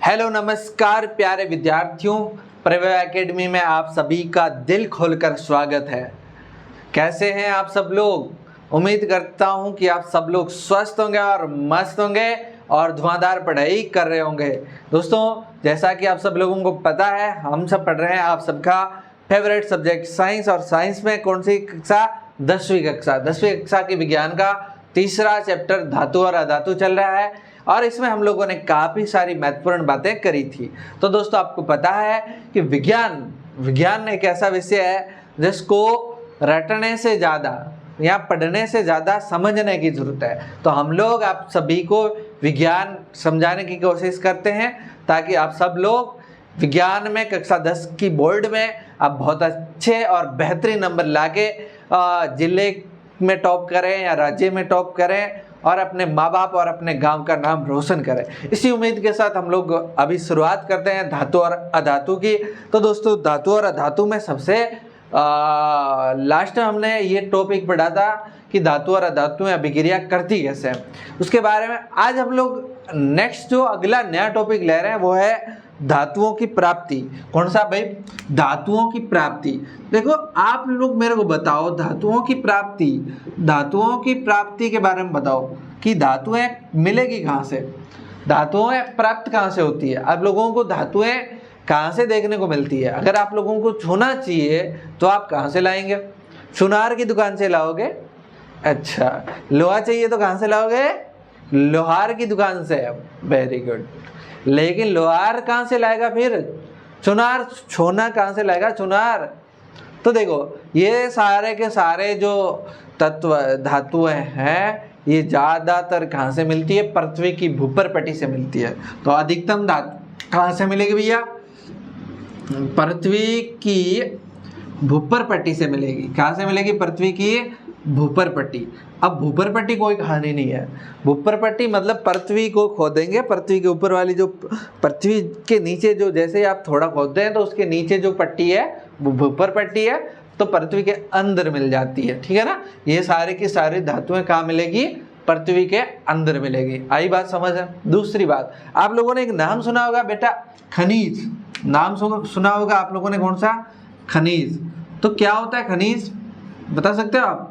Hello नमस्कार प्यारे विद्यार्थियों, प्रभव एकेडमी में आप सभी का दिल खोलकर स्वागत है। कैसे हैं आप सब लोग? उम्मीद करता हूं कि आप सब लोग स्वस्थ होंगे और मस्त होंगे और धुआंधार पढ़ाई कर रहे होंगे। दोस्तों, जैसा कि आप सब लोगों को पता है, हम सब पढ़ रहे हैं आप सबका फेवरेट सब्जेक्ट साइंस। और साइंस में कौन सी कक्षा? 10वीं कक्षा। 10वीं कक्षा की विज्ञान का तीसरा चैप्टर धातु और अधातु चल रहा है और इसमें हम लोगों ने काफ़ी सारी महत्वपूर्ण बातें करी थी। तो दोस्तों, आपको पता है कि विज्ञान एक ऐसा विषय है जिसको रटने से ज़्यादा या पढ़ने से ज़्यादा समझने की ज़रूरत है। तो हम लोग आप सभी को विज्ञान समझाने की कोशिश करते हैं ताकि आप सब लोग विज्ञान में कक्षा 10 की बोर्ड में आप बहुत अच्छे और बेहतरीन नंबर लाके जिले में टॉप करें या राज्य में टॉप करें और अपने माँ बाप और अपने गांव का नाम रोशन करें। इसी उम्मीद के साथ हम लोग अभी शुरुआत करते हैं धातु और अधातु की। तो दोस्तों, धातु और अधातु में सबसे लास्ट में हमने ये टॉपिक पढ़ा था कि धातु और अधातु में अभिक्रिया करती कैसे है, उसके बारे में आज हम लोग नेक्स्ट जो अगला नया टॉपिक ले रहे हैं वो है धातुओं की प्राप्ति। कौन सा भाई? धातुओं की प्राप्ति। देखो, आप लोग मेरे को बताओ धातुओं की प्राप्ति के बारे में बताओ कि धातुएं मिलेगी कहाँ से, धातुएं प्राप्त कहाँ से होती है। आप लोगों को धातुएं कहाँ से देखने को मिलती है? अगर आप लोगों को छूना चाहिए तो आप कहाँ से लाएंगे? सुनार की दुकान से लाओगे? अच्छा, लोहा चाहिए तो कहाँ से लाओगे? लोहार की दुकान से। Very good. लेकिन लोहार कहाँ से लाएगा फिर? चुनार। छोना कहाँ से लाएगा? चुनार। तो देखो, ये सारे के सारे जो तत्व धातुएं हैं ये ज़्यादातर कहाँ से मिलती है? पृथ्वी की भूपर पट्टी से मिलती है। तो अधिकतम धातु कहाँ से मिलेगी भैया? पृथ्वी की भूपर पट्टी से मिलेगी। कहाँ से मिलेगी? पृथ्वी की भूपर पट्टी। अब भूपर पट्टी कोई कहानी नहीं है। भूपर पट्टी मतलब पृथ्वी को खोदेंगे, पृथ्वी के ऊपर वाली जो पृथ्वी के नीचे जो जैसे आप थोड़ा खोदते हैं तो उसके नीचे जो पट्टी है वो भूपर पट्टी है, तो पृथ्वी के अंदर मिल जाती है। ठीक है ना? ये सारे की सारी धातुएं कहाँ मिलेगी? पृथ्वी के अंदर मिलेगी। आई बात समझ है? दूसरी बात, आप लोगों ने एक नाम सुना होगा बेटा, खनिज। नाम सुना होगा आप लोगों ने, कौन सा? खनिज। तो क्या होता है खनिज? बता सकते हो आप?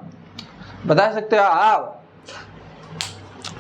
बता सकते हो आप?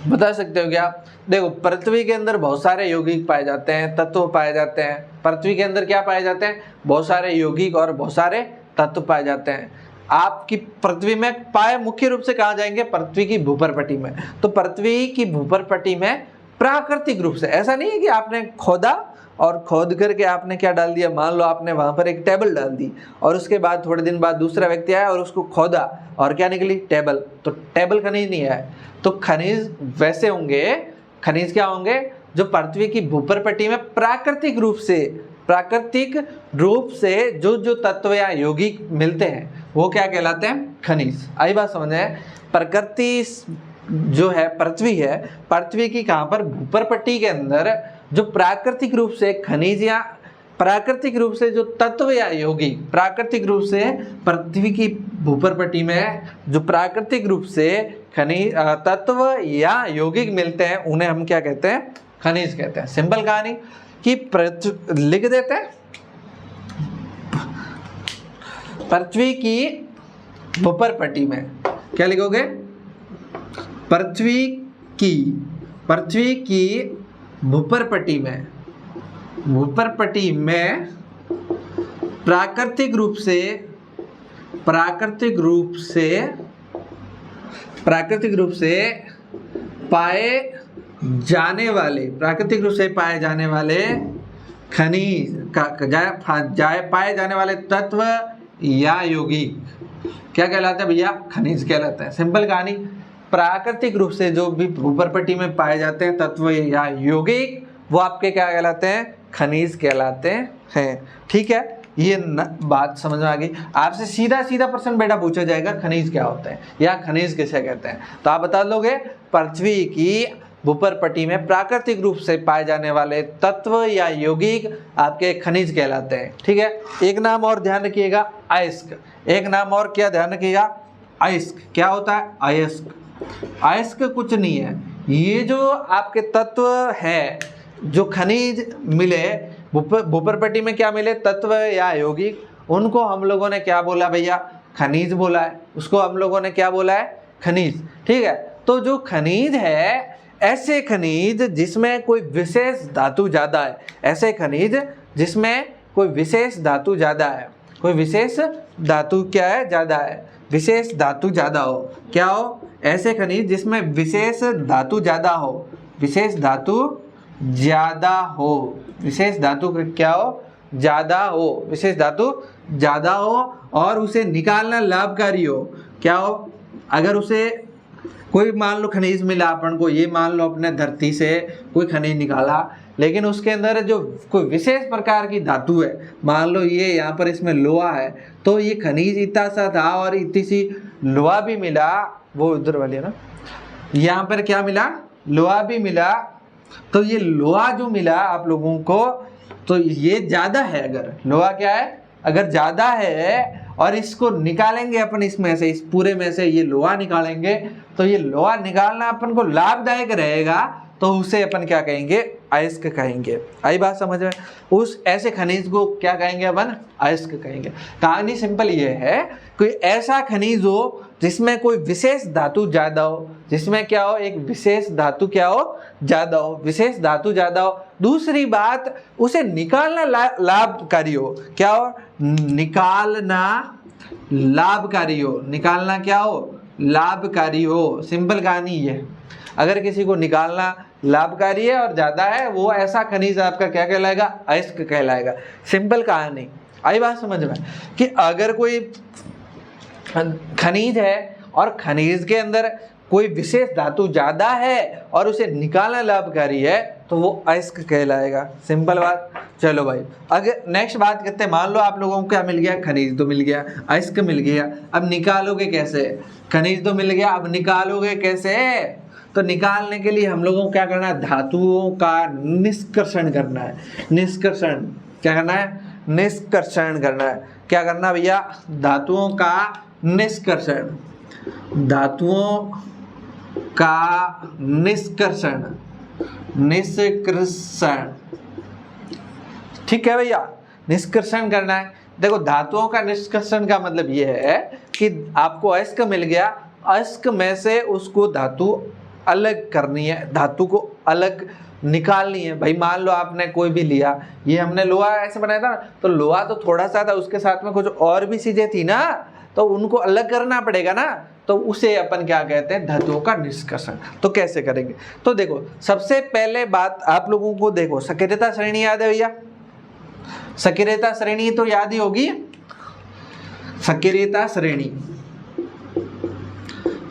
बता सकते हो क्या? देखो, पृथ्वी के अंदर बहुत सारे यौगिक पाए जाते हैं, तत्व पाए जाते हैं। पृथ्वी के अंदर क्या पाए जाते हैं? बहुत सारे यौगिक और बहुत सारे तत्व पाए जाते हैं। आपकी पृथ्वी में पाए मुख्य रूप से कहाँ जाएंगे? पृथ्वी की भूपर पट्टी में। तो पृथ्वी की भूपर पट्टी में प्राकृतिक रूप से, ऐसा नहीं है कि आपने खोदा और खोद करके आपने क्या डाल दिया, मान लो आपने वहां पर एक टेबल डाल दी और उसके बाद थोड़े दिन बाद दूसरा व्यक्ति आया और उसको खोदा और क्या निकली? टेबल। तो टेबल खनिज नहीं है। तो खनिज वैसे होंगे, खनिज क्या होंगे? जो पृथ्वी की भूपर पट्टी में प्राकृतिक रूप से जो तत्व या यौगिक मिलते हैं वो क्या कहलाते हैं? खनिज। आई बात समझ में? प्रकृति जो है पृथ्वी है, पृथ्वी की कहाँ पर? भूपर पट्टी के अंदर जो प्राकृतिक रूप से खनिज या प्राकृतिक रूप से जो तत्व या यौगिक, प्राकृतिक रूप से पृथ्वी की भूपर पट्टी में जो प्राकृतिक रूप से खनिज तत्व या यौगिक मिलते हैं उन्हें हम क्या कहते हैं? खनिज कहते हैं। सिंपल कहानी कि लिख देते हैं, पृथ्वी की भूपर पट्टी में क्या लिखोगे? पृथ्वी की भूपर पट्टी में प्राकृतिक रूप से पाए जाने वाले खनिज पाए जाने वाले तत्व या यौगिक क्या कहलाते हैं भैया? खनिज कहलाते हैं। सिंपल कहानी, प्राकृतिक रूप से जो भी भूपर पट्टी में पाए जाते हैं तत्व या यौगिक वो आपके क्या कहलाते हैं? खनिज कहलाते हैं। ठीक है, ये बात समझ में आ गई। आपसे सीधा प्रश्न बेटा पूछा जाएगा, खनिज क्या होता है या खनिज किसे कहते हैं? तो आप बता दोगे पृथ्वी की भूपर पट्टी में प्राकृतिक रूप से पाए जाने वाले तत्व या यौगिक आपके खनिज कहलाते हैं। ठीक है, एक नाम और ध्यान रखिएगा, अयस्क। एक नाम और क्या ध्यान रखिएगा? अयस्क। क्या होता है? अयस्क। अयस्क कुछ नहीं है, ये जो आपके तत्व है जो खनिज मिले भूपरपट्टी में, क्या मिले, तत्व या यौगिक, उनको हम लोगों ने क्या बोला भैया, खनिज बोला है। उसको हम लोगों ने क्या बोला है, खनिज। ठीक है, तो जो खनिज है, ऐसे खनिज जिसमें कोई विशेष धातु ज्यादा है, ऐसे खनिज जिसमें कोई विशेष धातु ज्यादा है, कोई विशेष धातु क्या है, ज्यादा है, विशेष धातु ज्यादा हो, क्या हो, ऐसे खनिज जिसमें विशेष धातु ज्यादा हो, विशेष धातु ज्यादा हो, विशेष धातु क्या हो, ज्यादा हो, विशेष धातु ज्यादा हो, और उसे निकालना लाभकारी हो। क्या हो, अगर उसे कोई मान लो खनिज मिला अपन को, ये मान लो अपने धरती से कोई खनिज निकाला, लेकिन उसके अंदर जो कोई विशेष प्रकार की धातु है, मान लो ये यहाँ पर इसमें लोहा है, तो ये खनिज इतना सा था और इतनी सी लोहा भी मिला, वो उधर वाली है ना, यहाँ पर क्या मिला, लोहा भी मिला, तो ये लोहा जो मिला आप लोगों को, तो ये ज्यादा है। अगर लोहा क्या है, अगर ज्यादा है और इसको निकालेंगे अपन इसमें से, इस पूरे में से ये लोहा निकालेंगे, तो ये लोहा निकालना अपन को लाभदायक रहेगा, तो उसे अपन क्या कहेंगे, अयस्क कहेंगे। आई बात समझ में? उस ऐसे खनिज को क्या कहेंगे अपन, अयस्क कहेंगे। कहानी सिंपल ये है, कोई ऐसा खनिज हो जिसमें कोई विशेष धातु ज्यादा हो, जिसमें क्या हो, एक विशेष धातु क्या हो, ज्यादा हो, विशेष धातु ज्यादा हो। दूसरी बात, उसे निकालना लाभकारी हो, क्या हो, निकालना लाभकारी हो, निकालना क्या हो, लाभकारी हो। सिंपल कहानी ये, अगर किसी को निकालना लाभकारी है और ज्यादा है, वो ऐसा खनिज आपका क्या कहलाएगा, अयस्क कहलाएगा। सिंपल कहानी। आई बात समझ में? कि अगर कोई खनिज है और खनिज के अंदर कोई विशेष धातु ज्यादा है और उसे निकालना लाभकारी है, तो वो अयस्क कहलाएगा। सिंपल बात। चलो भाई, अगर नेक्स्ट बात करते हैं, मान लो आप लोगों को क्या मिल गया, खनिज तो मिल गया, अयस्क मिल गया, अब निकालोगे कैसे? खनिज तो मिल गया, अब निकालोगे कैसे? तो निकालने के लिए हम लोगों को क्या करना है, धातुओं का निष्कर्षण करना है। निष्कर्षण क्या करना है, निष्कर्षण करना है। क्या करना भैया, धातुओं का निष्कर्षण, धातुओं का निष्कर्षण, निष्कर्षण। ठीक है भैया, निष्कर्षण करना है। देखो, धातुओं का निष्कर्षण का मतलब ये है कि आपको अयस्क मिल गया, अयस्क में से उसको धातु अलग करनी है, धातु को अलग निकालनी है। भाई मान लो आपने कोई भी लिया, ये हमने लोहा ऐसे बनाया था ना, तो लोहा तो थोड़ा सा था, उसके साथ में कुछ और भी चीजें थी ना, तो उनको अलग करना पड़ेगा ना, तो उसे अपन क्या कहते हैं, धातुओं का निष्कर्षण। तो कैसे करेंगे? तो देखो, सबसे पहले बात आप लोगों को, देखो सक्रियता श्रेणी याद है भैया, सक्रियता श्रेणी तो याद ही होगी, सक्रियता श्रेणी,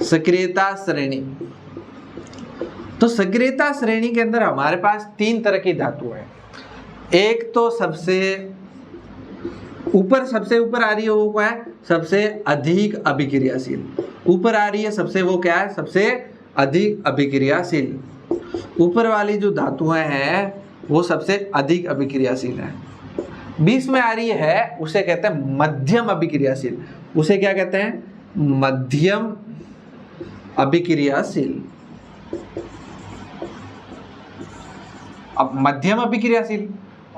सक्रियता श्रेणी। तो सक्रियता श्रेणी के अंदर हमारे पास 3 तरह की धातु है। एक तो सबसे ऊपर आ रही है, वो क्या है, सबसे अधिक अभिक्रियाशील। ऊपर आ रही है सबसे, वो क्या है, सबसे अधिक अभिक्रियाशील। ऊपर वाली जो धातुएं हैं वो सबसे अधिक अभिक्रियाशील है। बीच में आ रही है, उसे कहते हैं मध्यम अभिक्रियाशील। उसे क्या कहते हैं, मध्यम अभिक्रियाशील। अब मध्यम अभिक्रियाशील,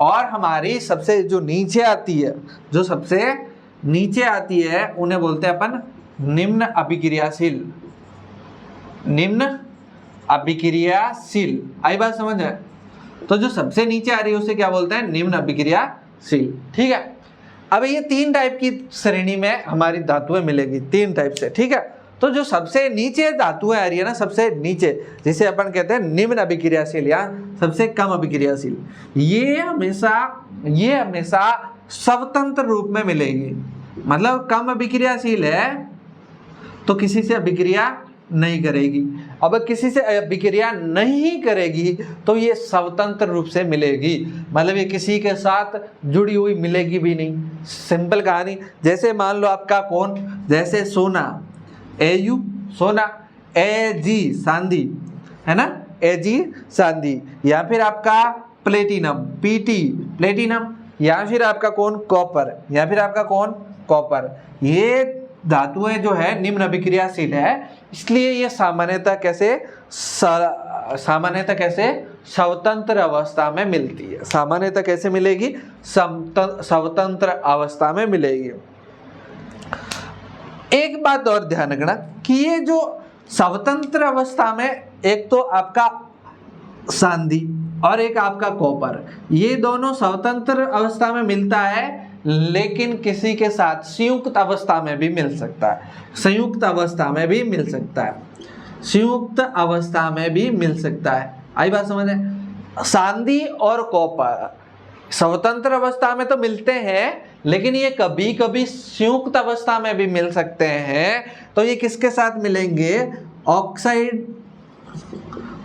और हमारी सबसे जो नीचे आती है, जो सबसे नीचे आती है, उन्हें बोलते हैं अपन निम्न अभिक्रियाशील। निम्न अभिक्रियाशील। आई बात समझ है? तो जो सबसे नीचे आ रही है उसे क्या बोलते हैं, निम्न अभिक्रियाशील। ठीक है, अब ये 3 टाइप की श्रेणी में हमारी धातुएं मिलेगी, 3 टाइप से। ठीक है, तो जो सबसे नीचे धातुएं आ रही है ना, सबसे नीचे, जिसे अपन कहते हैं निम्न अभिक्रियाशील या सबसे कम अभिक्रियाशील, ये हमेशा स्वतंत्र रूप में मिलेगी। मतलब कम अभिक्रियाशील है तो किसी से अभिक्रिया नहीं करेगी। अब किसी से अभिक्रिया नहीं करेगी तो ये स्वतंत्र रूप से मिलेगी, मतलब ये किसी के साथ जुड़ी हुई मिलेगी भी नहीं। सिंपल कहानी। जैसे मान लो आपका कौन, जैसे सोना, AU सोना, AG चांदी, है ना, AG चांदी, या फिर आपका प्लेटिनम, PT प्लेटिनम, या फिर आपका कौन, कॉपर, या फिर आपका कौन, कॉपर। ये धातुएं जो है निम्न अभिक्रियाशील है, इसलिए ये सामान्यतः कैसे स्वतंत्र अवस्था में मिलती है। सामान्यतः कैसे मिलेगी? स्वतंत्र अवस्था में मिलेगी। एक बात और ध्यान रखना कि ये जो स्वतंत्र अवस्था में एक तो आपका सांधी और एक आपका कॉपर, ये दोनों स्वतंत्र अवस्था में मिलता है, लेकिन किसी के साथ संयुक्त अवस्था में भी मिल सकता है। संयुक्त अवस्था में भी मिल सकता है, संयुक्त अवस्था में भी मिल सकता है। आई बात समझ में? सांधी और कॉपर स्वतंत्र अवस्था में तो मिलते हैं, लेकिन ये कभी कभी संयुक्त अवस्था में भी मिल सकते हैं। तो ये किसके साथ मिलेंगे? ऑक्साइड,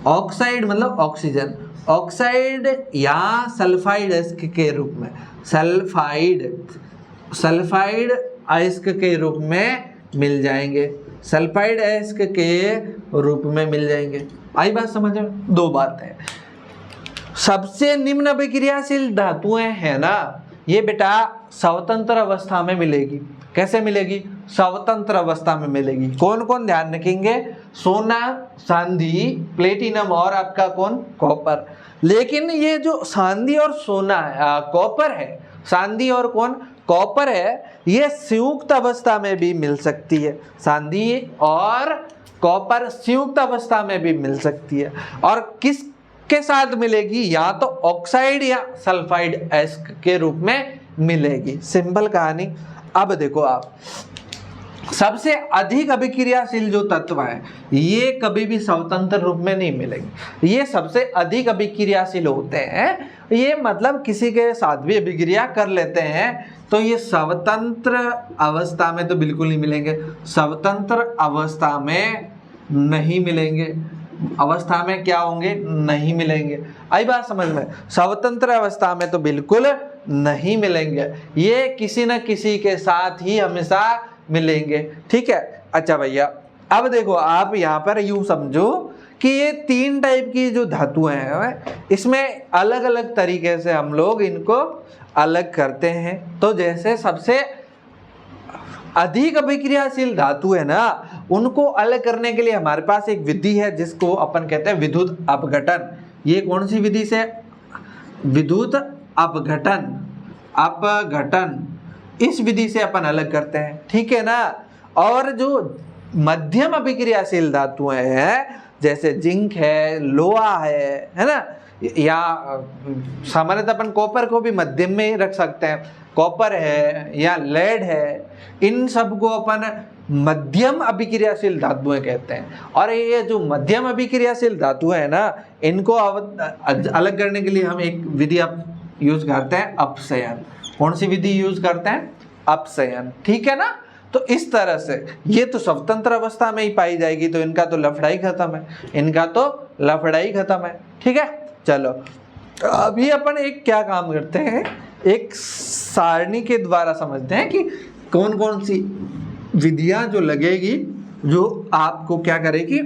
ऑक्साइड मतलब ऑक्सीजन, ऑक्साइड या सल्फाइड अयस्क के रूप में, सल्फाइड अयस्क के रूप में मिल जाएंगे, सल्फाइड अयस्क के रूप में मिल जाएंगे। आई बात समझ में? दो बात है। सबसे निम्न अभिक्रियाशील धातुएं है ना, ये बेटा स्वतंत्र अवस्था में मिलेगी। कैसे मिलेगी? स्वतंत्र अवस्था में मिलेगी। कौन कौन? ध्यान रखेंगे, सोना, सांधी, प्लेटिनम और आपका कौन? कॉपर। लेकिन ये जो सांधी और सोना कॉपर है, सांधी और कौन? कॉपर है, ये संयुक्त अवस्था में भी मिल सकती है। सांधी और कॉपर संयुक्त अवस्था में भी मिल सकती है। और किस के साथ मिलेगी? या तो ऑक्साइड या सल्फाइड अयस्क के रूप में मिलेगी। सिंपल कहानी। अब देखो आप, सबसे अधिक अभिक्रियाशील जो तत्व है ये कभी भी स्वतंत्र रूप में नहीं मिलेंगे। ये सबसे अधिक अभिक्रियाशील होते हैं, ये मतलब किसी के साथ भी अभिक्रिया कर लेते हैं, तो ये स्वतंत्र अवस्था में तो बिल्कुल नहीं मिलेंगे। स्वतंत्र अवस्था में नहीं मिलेंगे। अवस्था में क्या होंगे? नहीं मिलेंगे। आई बात समझ में? स्वतंत्र अवस्था में तो बिल्कुल नहीं मिलेंगे, ये किसी न किसी के साथ ही हमेशा मिलेंगे। ठीक है। अच्छा भैया, अब देखो आप यहाँ पर यूं समझो कि ये तीन टाइप की जो धातुएं हैं, इसमें अलग अलग तरीके से हम लोग इनको अलग करते हैं। तो जैसे सबसे अधिक अभिक्रियाशील धातु है ना, उनको अलग करने के लिए हमारे पास एक विधि है जिसको अपन कहते हैं विद्युत अपघटन। ये कौन सी विधि से? विद्युत अपघटन, अपघटन, इस विधि से अपन अलग करते हैं। ठीक है ना। और जो मध्यम अभिक्रियाशील धातुएं हैं, जैसे जिंक है, लोहा है ना, या सामान्यतः अपन कॉपर को भी मध्यम में ही रख सकते हैं, कॉपर है या लेड है, इन सब को अपन मध्यम अभिक्रियाशील धातुएं कहते हैं। और ये जो मध्यम अभिक्रियाशील धातुएं है ना, इनको अलग करने के लिए हम एक विधि आप यूज करते हैं, अपसयन। कौन सी विधि यूज करते हैं? अपसयन। ठीक है ना। तो इस तरह से ये तो स्वतंत्र अवस्था में ही पाई जाएगी, तो इनका तो लफड़ाई खत्म है, इनका तो लफड़ाई खत्म है। ठीक है। चलो अभी अपन एक क्या काम करते हैं, एक सारणी के द्वारा समझते हैं कि कौन कौन सी विधियां जो लगेगी, जो आपको क्या करेगी,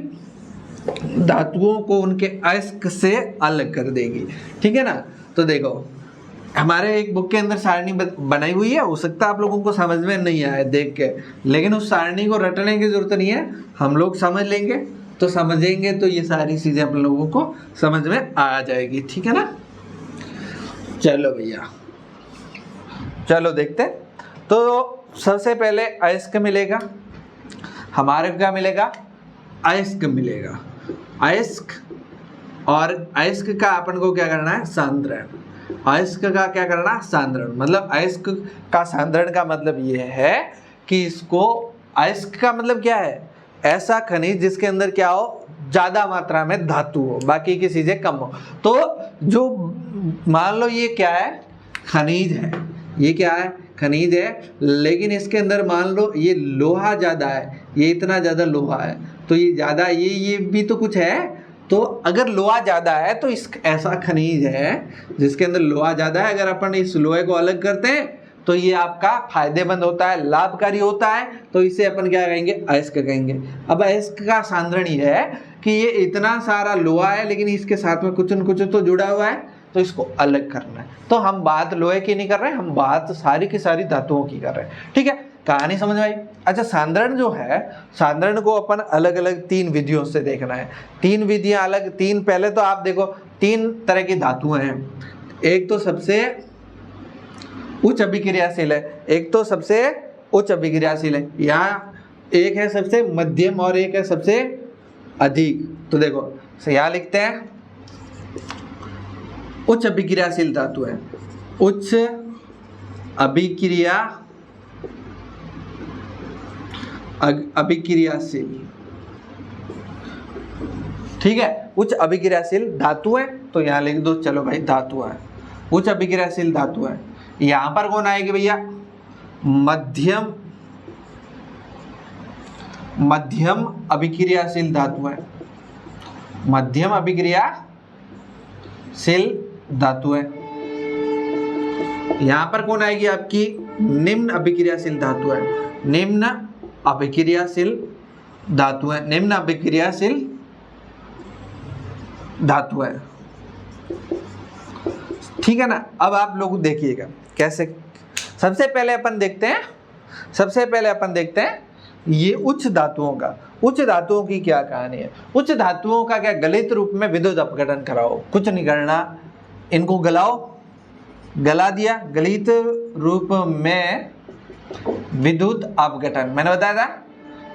धातुओं को उनके अयस्क से अलग कर देगी। ठीक है ना। तो देखो हमारे एक बुक के अंदर सारणी बनाई हुई है, हो सकता है आप लोगों को समझ में नहीं आए देख के, लेकिन उस सारणी को रटने की जरूरत नहीं है, हम लोग समझ लेंगे तो समझेंगे तो ये सारी चीजें आप लोगों को समझ में आ जाएगी। ठीक है ना। चलो भैया, चलो देखते हैं। तो सबसे पहले अयस्क मिलेगा, हमारे क्या मिलेगा? अयस्क मिलेगा, अयस्क। और अयस्क का अपन को क्या करना है? सांद्रण। अयस्क का क्या करना? सांद्रण। मतलब अयस्क का सांद्रण का मतलब ये है कि इसको, अयस्क का मतलब क्या है? ऐसा खनिज जिसके अंदर क्या हो? ज्यादा मात्रा में धातु हो, बाकी की चीजें कम हो। तो जो मान लो ये क्या है? खनिज है। ये क्या है? खनिज है, लेकिन इसके अंदर मान लो ये लोहा ज्यादा है, ये इतना ज्यादा लोहा है, तो ये ज्यादा, ये भी तो कुछ है। तो अगर लोहा ज्यादा है तो इस ऐसा खनिज है जिसके अंदर लोहा ज्यादा है, अगर अपन इस लोहे को अलग करते हैं तो ये आपका फायदेमंद होता है, लाभकारी होता है, तो इसे अपन क्या कहेंगे? अयस्क कहेंगे। अब अयस्क का सांद्रण ये है कि ये इतना सारा लोहा है, लेकिन इसके साथ में कुछ न कुछ तो जुड़ा हुआ है, तो इसको अलग करना है। तो हम बात लोहे की नहीं कर रहे हैं, हम बात सारी की सारी धातुओं की कर रहे हैं। ठीक है। कहानी समझ में आई? अच्छा, सांद्रण जो है, सांद्रण को अपन अलग अलग तीन विधियों से देखना है। तीन विधियां अलग, तीन, पहले तो आप देखो तीन तरह की धातुएं हैं। एक तो सबसे उच्च अभिक्रियाशील है, एक तो सबसे उच्च अभिक्रियाशील है, यहाँ एक है सबसे मध्यम और एक है सबसे अधिक। तो देखो यहाँ लिखते हैं उच्च अभिक्रियाशील धातु है, उच्च अभिक्रियाशील, ठीक है, उच्च अभिक्रियाशील धातु है। तो यहाँ लिख दो, चलो भाई धातु है, उच्च अभिक्रियाशील धातु है। यहाँ पर कौन आएगी भैया, मध्यम अभिक्रियाशील धातु है, मध्यम अभिक्रियाशील धातु है। यहाँ पर कौन आएगी आपकी, निम्न अभिक्रियाशील धातु है, निम्न अभिक्रियाशील धातु है, निम्न अभिक्रियाशील धातु है, ठीक है ना। अब आप लोग देखिएगा कैसे, सबसे पहले अपन देखते हैं ये उच्च धातुओं का, उच्च धातुओं की क्या कहानी है। उच्च धातुओं का क्या, गलित रूप में विद्युत अपघटन कराओ, कुछ नहीं करना, इनको गलाओ, गला दिया, गलित रूप में विद्युत अपघटन, मैंने बताया था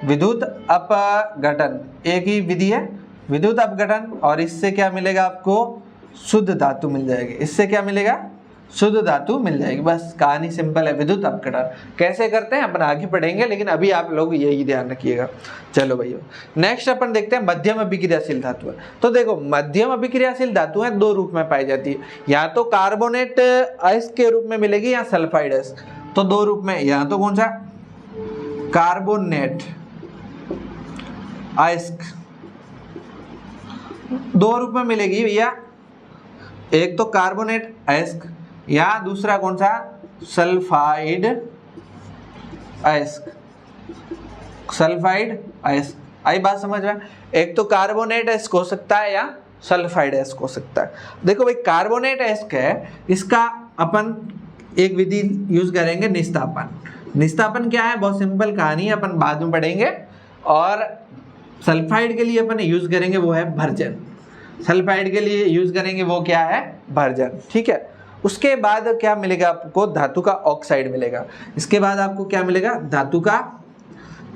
विद्युत अपघटन एक ही विधि है, विद्युत अपघटन, और इससे क्या मिलेगा आपको, शुद्ध धातु मिल जाएगी। इससे क्या मिलेगा, शुद्ध धातु मिल जाएगी। बस कहानी सिंपल है, विद्युत अपघटन कैसे करते हैं अपन आगे पढ़ेंगे, लेकिन अभी आप लोग यही ध्यान रखिएगा। चलो भैया नेक्स्ट अपन देखते हैं मध्यम अभिक्रियाशील धातु है। तो देखो मध्यम अभिक्रियाशील धातु है दो रूप में पाई जाती है, या तो कार्बोनेट अयस्क के रूप में मिलेगी या सल्फाइड अयस्क। तो दो रूप में, या तो कौन सा, कार्बोनेट अयस्क दो रूप में मिलेगी भैया, एक तो कार्बोनेट अयस्क या दूसरा कौन सा, सल्फाइड अयस्क, सल्फाइड अयस्क। आई बात समझ में, एक तो कार्बोनेट अयस्क हो सकता है या सल्फाइड अयस्क हो सकता है। देखो भाई कार्बोनेट अयस्क है, इसका अपन एक विधि यूज करेंगे, निस्तापन। निस्तापन क्या है, बहुत सिंपल कहानी है, अपन बाद में पढ़ेंगे। और सल्फाइड के लिए अपन यूज करेंगे वो है भर्जन, सल्फाइड के लिए यूज करेंगे वो क्या है, भर्जन, ठीक है। उसके बाद क्या मिलेगा आपको, धातु का ऑक्साइड मिलेगा। इसके बाद आपको क्या मिलेगा,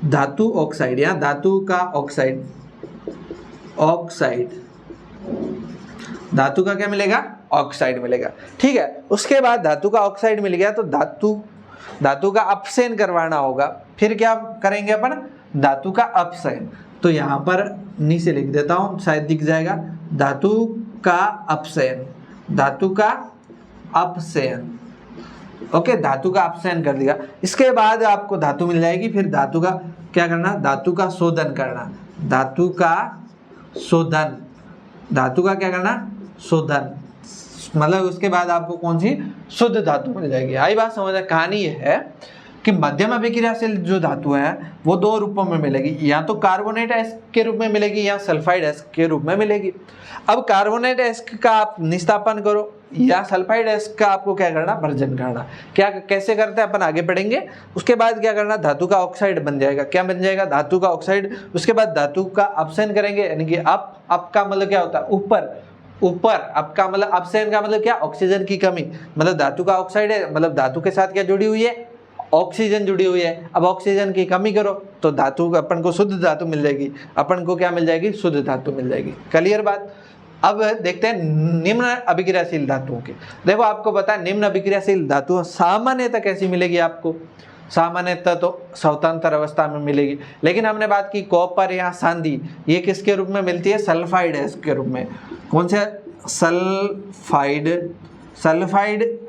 धातु ऑक्साइड या धातु का ऑक्साइड, धातु का क्या मिलेगा, ऑक्साइड मिलेगा, ठीक है। उसके बाद धातु का ऑक्साइड मिल गया तो धातु का अपक्षय करवाना होगा। फिर क्या करेंगे अपन, धातु का अपक्षय। तो यहाँ पर नीचे लिख देता हूँ, शायद दिख जाएगा, धातु का अपक्षय, धातु का अपक्षयन, ओके, धातु का अपक्षयन कर दिया। इसके बाद आपको धातु मिल जाएगी, फिर धातु का क्या करना, धातु का शोधन करना, धातु का शोधन, धातु का क्या करना, शोधन, मतलब उसके बाद आपको कौन सी, शुद्ध धातु मिल जाएगी। आई बात समझ, कहानी ये है कि मध्यम अभिक्रियाशील जो धातु है वो दो रूपों में मिलेगी, या तो कार्बोनेट अयस्क के रूप में मिलेगी या सल्फाइड अयस्क के रूप में मिलेगी। अब कार्बोनेट अयस्क का आप निस्तापन करो या सल्फाइड अयस्क का आपको क्या करना, भर्जन करना। क्या कैसे करते हैं अपन आगे पढ़ेंगे। उसके बाद क्या करना, धातु का ऑक्साइड बन जाएगा, क्या बन जाएगा, धातु का ऑक्साइड। उसके बाद धातु का अपक्षय करेंगे, यानी कि अप का मतलब क्या होता है, ऊपर, अप का मतलब अपक्षय का मतलब क्या, ऑक्सीजन की कमी, मतलब धातु का ऑक्साइड है, मतलब धातु के साथ क्या जुड़ी हुई है, ऑक्सीजन जुड़ी हुई है। अब ऑक्सीजन की कमी करो तो धातु अपन को शुद्ध धातु मिल जाएगी, अपन को क्या मिल जाएगी, शुद्ध धातु मिल जाएगी। क्लियर बात। अब देखते हैं निम्न अभिक्रियाशील धातुओं के। देखो आपको पता है निम्न अभिक्रियाशील धातु सामान्यतः कैसी मिलेगी आपको, सामान्यतः तो स्वतंत्र अवस्था में मिलेगी, लेकिन हमने बात की कॉपर या चांदी, ये किसके रूप में मिलती है, सल्फाइड अयस्क के रूप में। कौन से, सल्फाइड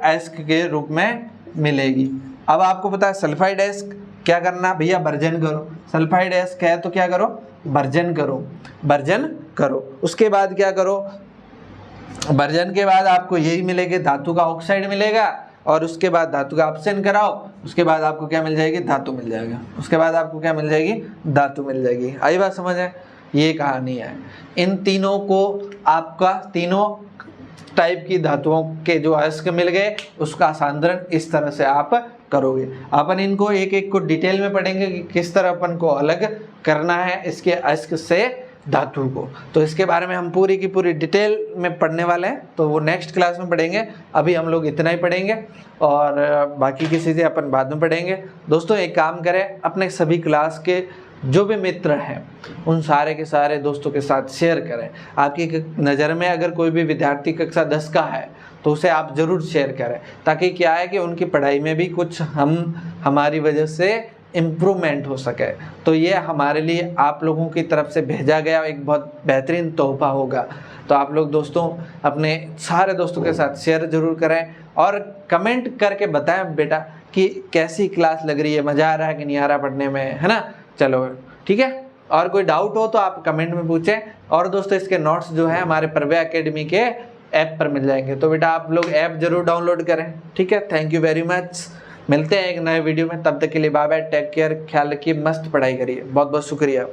अयस्क के रूप में मिलेगी। अब आपको पता है सल्फाइड अयस्क क्या करना भैया, वर्जन करो। सल्फाइड अयस्क है तो क्या करो, वर्जन करो। उसके बाद क्या करो, वर्जन के बाद आपको यही मिलेगी, धातु का ऑक्साइड मिलेगा, और उसके बाद धातु का अपक्षय कराओ, उसके बाद आपको क्या मिल जाएगी, धातु मिल जाएगा। उसके बाद आपको क्या मिल जाएगी, धातु मिल जाएगी। आई बात समझ है, ये कहानी है। इन तीनों को आपका, तीनों टाइप की धातुओं के जो अयस्क मिल गए उसका सांद्रण इस तरह से आप करोगे। अपन इनको एक एक को डिटेल में पढ़ेंगे कि किस तरह अपन को अलग करना है इसके अयस्क से, धातु को। तो इसके बारे में हम पूरी की पूरी डिटेल में पढ़ने वाले हैं, तो वो नेक्स्ट क्लास में पढ़ेंगे। अभी हम लोग इतना ही पढ़ेंगे और बाकी की चीज़ें अपन बाद में पढ़ेंगे। दोस्तों एक काम करें, अपने सभी क्लास के जो भी मित्र हैं उन सारे के सारे दोस्तों के साथ शेयर करें। आपकी नज़र में अगर कोई भी विद्यार्थी कक्षा 10 का है तो उसे आप ज़रूर शेयर करें, ताकि क्या है कि उनकी पढ़ाई में भी कुछ हमारी वजह से इम्प्रूवमेंट हो सके। तो ये हमारे लिए आप लोगों की तरफ से भेजा गया एक बहुत बेहतरीन तोहफा होगा। तो आप लोग दोस्तों अपने सारे दोस्तों के साथ शेयर ज़रूर करें और कमेंट करके बताएं बेटा कि कैसी क्लास लग रही है, मज़ा आ रहा है कि नहीं आ रहा पढ़ने में, है ना। चलो ठीक है, और कोई डाउट हो तो आप कमेंट में पूछें। और दोस्तों इसके नोट्स जो है हमारे प्रव्या एकेडमी के ऐप पर मिल जाएंगे, तो बेटा आप लोग ऐप जरूर डाउनलोड करें। ठीक है, थैंक यू वेरी मच। मिलते हैं एक नए वीडियो में, तब तक के लिए बाय बाय, टेक केयर, ख्याल रखिए, मस्त पढ़ाई करिए। बहुत बहुत शुक्रिया।